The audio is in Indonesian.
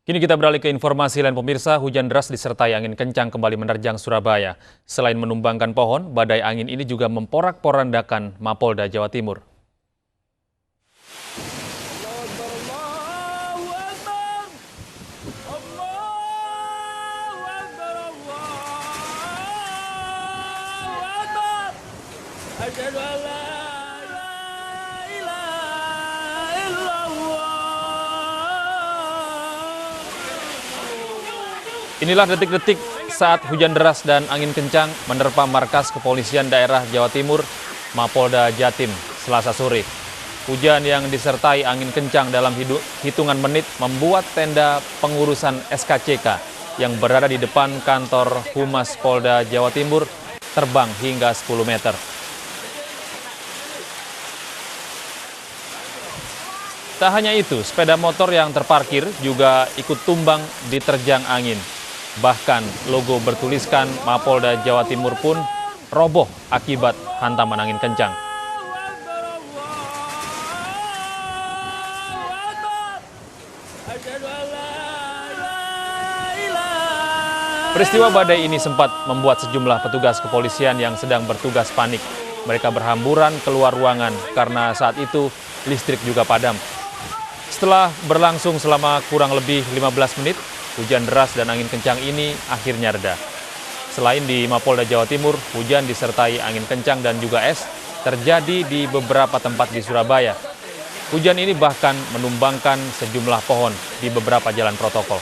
Kini kita beralih ke informasi lain pemirsa, hujan deras disertai angin kencang kembali menerjang Surabaya. Selain menumbangkan pohon, badai angin ini juga memporak-porandakan Mapolda Jawa Timur. Inilah detik-detik saat hujan deras dan angin kencang menerpa markas kepolisian daerah Jawa Timur, Mapolda Jatim, Selasa sore. Hujan yang disertai angin kencang dalam hitungan menit membuat tenda pengurusan SKCK yang berada di depan kantor Humas Polda Jawa Timur terbang hingga 10 meter. Tak hanya itu, sepeda motor yang terparkir juga ikut tumbang diterjang angin. Bahkan logo bertuliskan Mapolda Jawa Timur pun roboh akibat hantaman angin kencang. Peristiwa badai ini sempat membuat sejumlah petugas kepolisian yang sedang bertugas panik. Mereka berhamburan keluar ruangan karena saat itu listrik juga padam. Setelah berlangsung selama kurang lebih 15 menit, hujan deras dan angin kencang ini akhirnya reda. Selain di Mapolda Jawa Timur, hujan disertai angin kencang dan juga es terjadi di beberapa tempat di Surabaya. Hujan ini bahkan menumbangkan sejumlah pohon di beberapa jalan protokol.